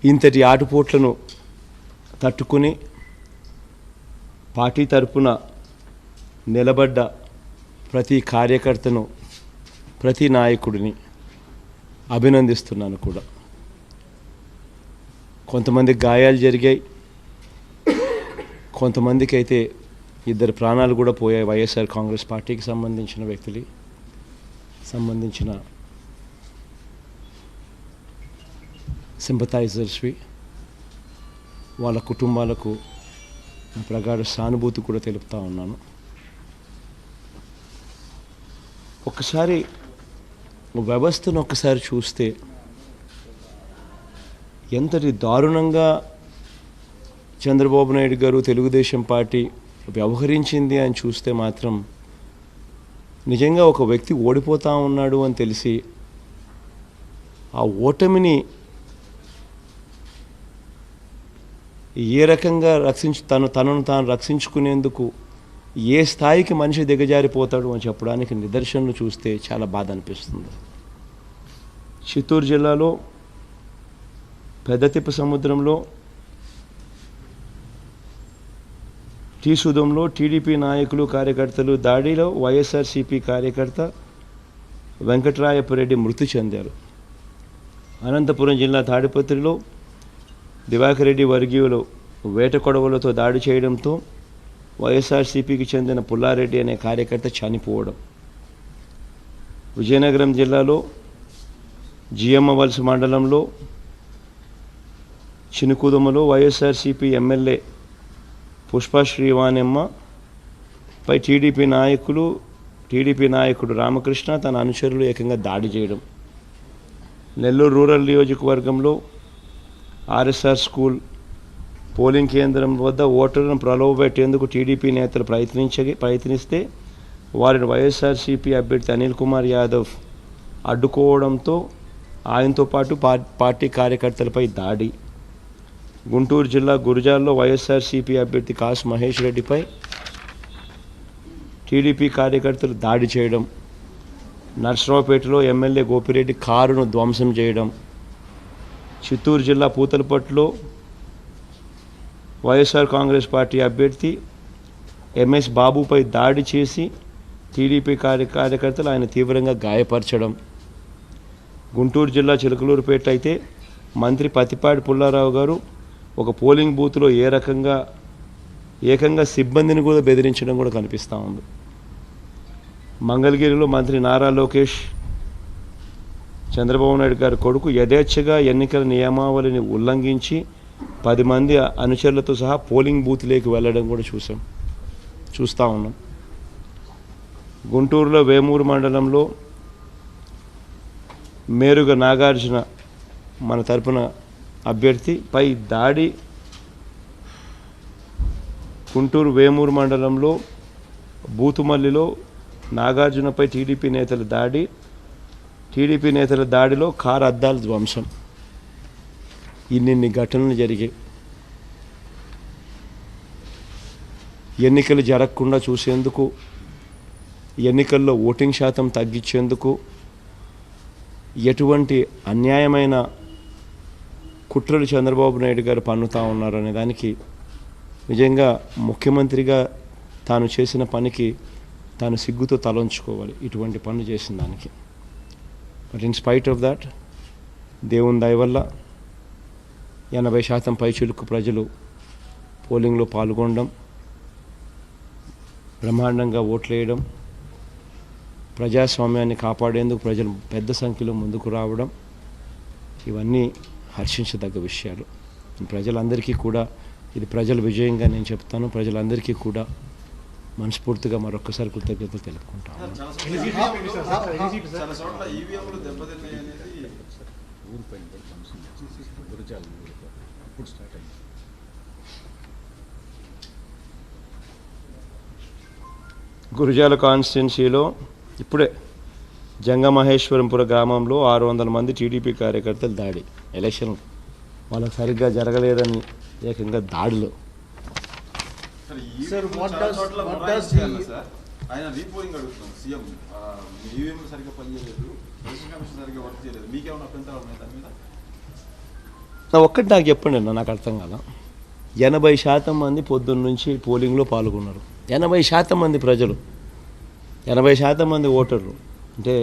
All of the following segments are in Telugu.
ఇంతటి ఆటుపోట్లను తట్టుకుని పార్టీ తరపున నిలబడ్డ ప్రతి కార్యకర్తను, ప్రతి నాయకుడిని అభినందిస్తున్నాను కూడా. కొంతమంది గాయాలు జరిగాయి, కొంతమందికి అయితే 2 ప్రాణాలు కూడా పోయాయి. వైఎస్ఆర్ కాంగ్రెస్ పార్టీకి సంబంధించిన వ్యక్తులు, సంబంధించిన సింపథైజర్స్వి, వాళ్ళ కుటుంబాలకు ప్రగాఢ సానుభూతి కూడా తెలుపుతా ఉన్నాను. ఒకసారి వ్యవస్థను ఒక్కసారి చూస్తే ఎంతటి దారుణంగా చంద్రబాబు నాయుడు గారు, తెలుగుదేశం పార్టీ వ్యవహరించింది అని చూస్తే మాత్రం నిజంగా ఒక వ్యక్తి ఓడిపోతూ ఉన్నాడు అని తెలిసి ఆ ఓటమిని ఏ రకంగా తనను తాను రక్షించుకునేందుకు ఏ స్థాయికి మనిషి దిగజారిపోతాడు అని చెప్పడానికి నిదర్శనలు చూస్తే చాలా బాధ అనిపిస్తుంది. చిత్తూరు జిల్లాలో పెద్దతిప్ప సముద్రంలో టీసుదంలో టీడీపీ నాయకులు, కార్యకర్తలు దాడిలో వైఎస్ఆర్సీపీ కార్యకర్త వెంకట్రాయపురెడ్డి మృతి చెందారు. అనంతపురం జిల్లా తాడిపత్రిలో దివాకర్ రెడ్డి వర్గీయులు వేట కొడవలతో దాడి చేయడంతో వైఎస్ఆర్సీపీకి చెందిన పుల్లారెడ్డి అనే కార్యకర్త చనిపోవడం. విజయనగరం జిల్లాలో జియమ్మవలస మండలంలో చినుకుదుమలో వైఎస్ఆర్సీపీ ఎమ్మెల్యే పుష్ప శ్రీవాణెమ్మ పై టీడీపీ నాయకుడు రామకృష్ణ తన అనుచరులు ఏకంగా దాడి చేయడం. నెల్లూరు రూరల్ నియోజకవర్గంలో ఆర్ఎస్ఆర్ స్కూల్ పోలింగ్ కేంద్రం వద్ద ఓటర్లను ప్రలోభపెట్టేందుకు టీడీపీ నేతలు ప్రయత్నిస్తే వారిని వైఎస్ఆర్సీపీ అభ్యర్థి అనిల్ కుమార్ యాదవ్ అడ్డుకోవడంతో ఆయనతో పాటు పార్టీ కార్యకర్తలపై దాడి. గుంటూరు జిల్లా గురజాల్లో వైఎస్ఆర్సీపీ అభ్యర్థి కాసు మహేష్ రెడ్డిపై టీడీపీ కార్యకర్తలు దాడి చేయడం. నర్సరావుపేటలో ఎమ్మెల్యే గోపిరెడ్డి కారును ధ్వంసం చేయడం. చిత్తూరు జిల్లా పూతలపట్టులో వైఎస్ఆర్ కాంగ్రెస్ పార్టీ అభ్యర్థి ఎంఎస్ బాబుపై దాడి చేసి టీడీపీ కార్యకర్తలు ఆయన తీవ్రంగా గాయపరచడం. గుంటూరు జిల్లా చిలకలూరుపేట అయితే మంత్రి పత్తిపాటి పుల్లారావు గారు ఒక పోలింగ్ బూత్లో ఏకంగా సిబ్బందిని కూడా బెదిరించడం కూడా కనిపిస్తూ ఉంది. మంగళగిరిలో మంత్రి నారా లోకేష్ చంద్రబాబు నాయుడు గారి కొడుకు యథేచ్ఛగా ఎన్నికల నియమావళిని ఉల్లంఘించి 10 మంది అనుచరులతో సహా పోలింగ్ బూత్లోకి వెళ్ళడం కూడా చూస్తూ ఉన్నాం. గుంటూరులో వేమూరు మండలంలో మేరుగ నాగార్జున మన తరపున అభ్యర్థిపై దాడి. గుంటూరు వేమూరు మండలంలో బూతుమల్లిలో నాగార్జునపై టీడీపీ నేతల దాడిలో కారు అద్దాల ధ్వంసం. ఇన్ని ఘటనలు జరిగాయి. ఎన్నికలు జరగకుండా చూసేందుకు, ఎన్నికల్లో ఓటింగ్ శాతం తగ్గించేందుకు ఎటువంటి అన్యాయమైన కుట్రలు చంద్రబాబు నాయుడు గారు పన్నుతూ ఉన్నారు అనే దానికి నిజంగా ముఖ్యమంత్రిగా తాను చేసిన పనికి తాను సిగ్గుతో తలంచుకోవాలి, ఇటువంటి పనులు చేసిన దానికి. But in spite of that, దేవుని దయ వల్ల 80% పైచిలుకు ప్రజలు పోలింగ్లో పాల్గొనడం, బ్రహ్మాండంగా ఓట్లేయడం, ప్రజాస్వామ్యాన్ని కాపాడేందుకు ప్రజలు పెద్ద సంఖ్యలో ముందుకు రావడం, ఇవన్నీ హర్షించదగ్గ విషయాలు. ప్రజలందరికీ కూడా ఇది ప్రజల విజయంగా నేను చెప్తాను. ప్రజలందరికీ కూడా మనస్ఫూర్తిగా మరొకసారి కృతజ్ఞతలు తెలుపుకుంటాను. గురజాల కాన్స్టిట్యున్సీలో ఇప్పుడే జంగమహేశ్వరంపుర గ్రామంలో 600 మంది టీడీపీ కార్యకర్తలు దాడి. ఎలక్షన్ వాళ్ళకి సరిగ్గా జరగలేదని ఏకంగా దాడిలో. ఒక్కటి నాకు చెప్పండి అన్న, నాకు అర్థం కాదా. 80% మంది పొద్దున్న నుంచి పోలింగ్లో పాల్గొన్నారు. 80% మంది ప్రజలు, 80% మంది ఓటర్లు అంటే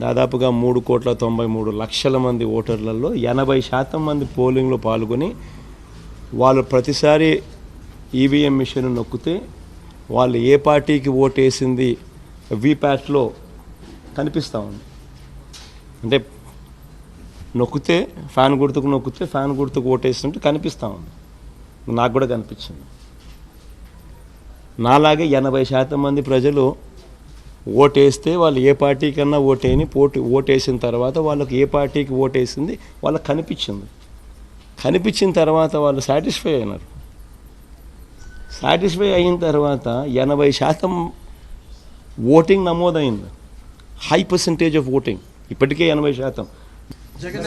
దాదాపుగా 3,93,00,000 మంది ఓటర్లలో 80% మంది పోలింగ్లో పాల్గొని వాళ్ళు ప్రతిసారి ఈవీఎం మిషన్ నొక్కితే వాళ్ళు ఏ పార్టీకి ఓటేసింది వీప్యాట్లో కనిపిస్తూ ఉంది. అంటే నొక్కితే ఫ్యాన్ గుర్తుకు ఓటేసినట్టు కనిపిస్తూ ఉంది. నాకు కూడా కనిపించింది. నాలాగే 80% మంది ప్రజలు ఓటేస్తే వాళ్ళు ఏ పార్టీకన్నా ఓటేసిన తర్వాత వాళ్ళకి ఏ పార్టీకి ఓటేసింది వాళ్ళకి కనిపించిన తర్వాత వాళ్ళు సాటిస్ఫై అయినారు. సాటిస్ఫై అయిన తర్వాత 80% ఓటింగ్ నమోదైంది. హై పర్సంటేజ్ ఆఫ్ ఓటింగ్ ఇప్పటికే 80%. Jagan,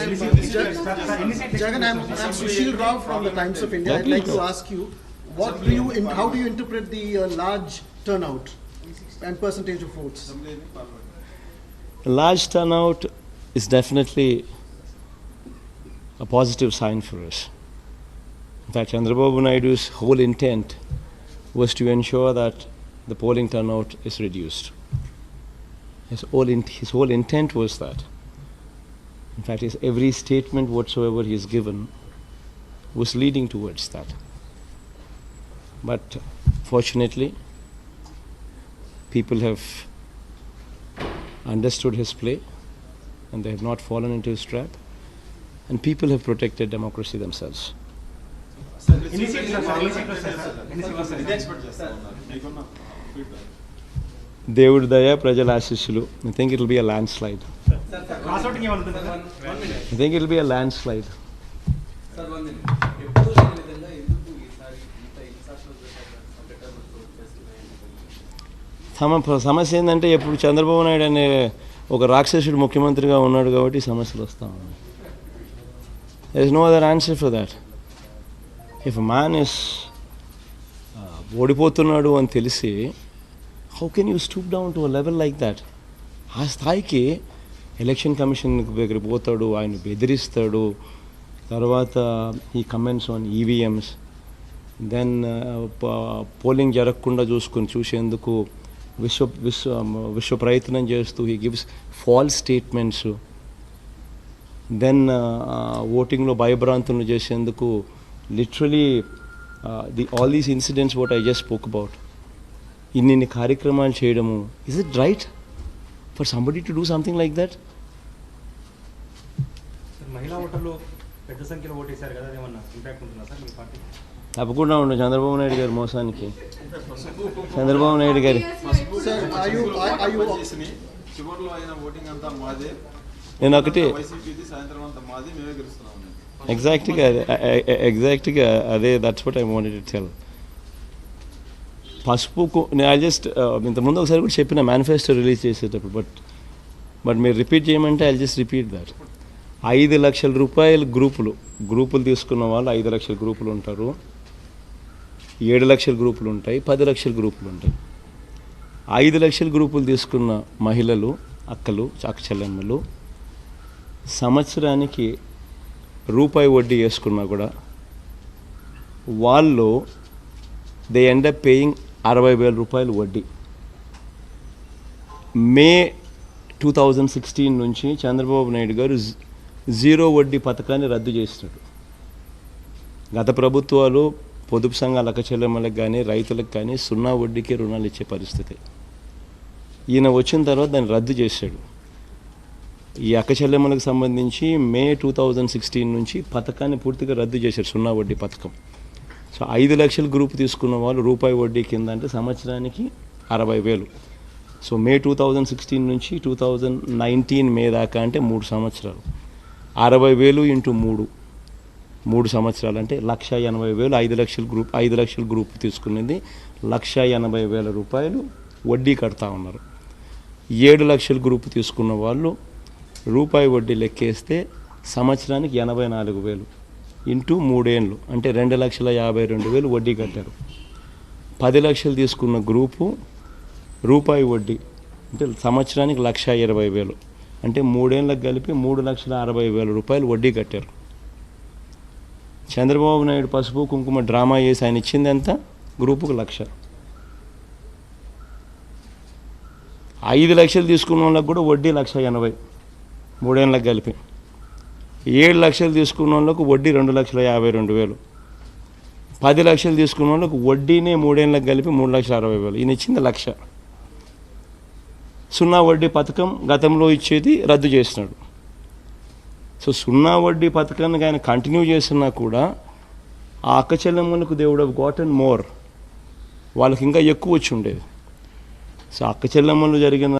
I'm Sushil Rao from the Times of India. I'd like to ask you, how do you interpret the large turnout and percentage of votes? Large turnout is definitely a positive sign for us. In fact, Chandrababu Naidu's whole intent was to ensure that the polling turnout is reduced. His whole intent was that. In fact, every statement whatsoever he has given was leading towards that. But fortunately, people have understood his play and they have not fallen into his trap, and people have protected democracy themselves. దేవుడి దయ, ప్రజల ఆశీస్సులు. I think it will be a landslide. I think it will be a landslide. సమస్య ఏంటంటే ఎప్పుడు చంద్రబాబు నాయుడు అనే ఒక రాక్షసుడు ముఖ్యమంత్రిగా ఉన్నాడు కాబట్టి సమస్యలు వస్తూ ఉన్నాయి. There is no other answer for that. If a man is ఓడిపోతున్నాడు అని తెలిసి, how can you stoop down to a level like that? ఆ స్థాయికి ఎలక్షన్ కమిషన్ దగ్గర పోతాడు, ఆయన బెదిరిస్తాడు. తర్వాత ఈ comments on EVMs, then polling జరగకుండా చూసేందుకు విశ్వ ప్రయత్నం చేస్తూ he gives false statements. Then ఓటింగ్లో భయభ్రాంతులను చేసేందుకు literally all these incidents what I just spoke about, ఇన్ని కార్యక్రమాలు చేయడము, is it right for somebody to do something like that? మహిళా ఓటర్లు పెద్ద సంఖ్యలో ఓటేశారు కదా, ఏమన్నా ఇంపాక్ట్ ఉంటుందా సార్ మీ పార్టీ? తప్పకుండా ఉండదు. చంద్రబాబు నాయుడు గారి మోసానికి, చంద్రబాబు నాయుడు గారి నేను ఒకటి ఎగ్జాక్ట్గా అదే, that's what I wanted to tell. పసుపుకు నేను జస్ట్ ఇంతకుముందు ఒకసారి కూడా చెప్పిన మేనిఫెస్టో రిలీజ్ చేసేటప్పుడు, బట్ మీరు రిపీట్ చేయమంటే ఐ జస్ట్ రిపీట్ దట్. 5 లక్షల రూపాయల గ్రూపులు తీసుకున్న వాళ్ళు 5 లక్షల గ్రూపులు ఉంటారు, 7 లక్షల గ్రూపులు ఉంటాయి, 10 లక్షల గ్రూపులు ఉంటాయి. 5 లక్షల గ్రూపులు తీసుకున్న మహిళలు, అక్క చెల్లెమ్మలు సంవత్సరానికి రూపాయి వడ్డీ వేసుకున్నా కూడా వాళ్ళు దే ఎండ్ అప్ పేయింగ్ 60,000 రూపాయలు వడ్డీ. మే 2016 నుంచి చంద్రబాబు నాయుడు గారు జీరో వడ్డీ పథకాన్ని రద్దు చేసినాడు. గత ప్రభుత్వాలు పొదుపు సంఘాల అక్క చెల్లెమ్మలకు కానీ రైతులకు కానీ 0 వడ్డీకే రుణాలు ఇచ్చే పరిస్థితి. ఈయన వచ్చిన తర్వాత దాన్ని రద్దు చేశాడు. ఈ అక్క చెల్లెమ్మలకు సంబంధించి మే 2016 నుంచి పథకాన్ని పూర్తిగా రద్దు చేశారు, 0 వడ్డీ పథకం. సో 5 లక్షల గ్రూప్ తీసుకున్న వాళ్ళు రూపాయి వడ్డీ కింద అంటే సంవత్సరానికి 60,000. సో మే 2016 నుంచి 2019 మే దాకా అంటే 3 సంవత్సరాలు, 60,000 ఇంటూ 3 సంవత్సరాలు అంటే 1,80,000. 5 లక్షల గ్రూప్ తీసుకునేది 1,80,000 రూపాయలు వడ్డీ కడతా ఉన్నారు. 7 లక్షల గ్రూప్ తీసుకున్న వాళ్ళు రూపాయి వడ్డీ లెక్కేస్తే సంవత్సరానికి 84,000 ఇంటూ 3 ఏళ్ళు అంటే 2,52,000 వడ్డీ కట్టారు. 10 లక్షలు తీసుకున్న గ్రూపు రూపాయి వడ్డీ అంటే సంవత్సరానికి 1,20,000 అంటే 3 ఏళ్ళకి కలిపి 3,60,000 రూపాయలు వడ్డీ కట్టారు. చంద్రబాబు నాయుడు పసుపు కుంకుమ డ్రామా చేసి ఆయన ఇచ్చింది ఎంత? గ్రూపుకు 1,00,000. 5 లక్షలు తీసుకున్న వాళ్ళకి కూడా వడ్డీ 1,80,000 3 ఏళ్ళకి కలిపి. 7 లక్షలు తీసుకున్న వాళ్ళకు వడ్డీ 2,52,000. 10 లక్షలు తీసుకున్న వాళ్ళకు వడ్డీనే 3 ఏళ్ళకి కలిపి 3,60,000. ఈయన ఇచ్చింది 1,00,000. సున్నా వడ్డీ పథకం గతంలో ఇచ్చేది రద్దు చేసినాడు. సో సున్నా వడ్డీ పథకాన్ని ఆయన కంటిన్యూ చేస్తున్నా కూడా ఆ అక్క చెల్లెమ్మలకు they would have gotten more, వాళ్ళకి ఇంకా ఎక్కువ వచ్చి ఉండేది. సో అక్క చెల్లెమ్మలు జరిగిన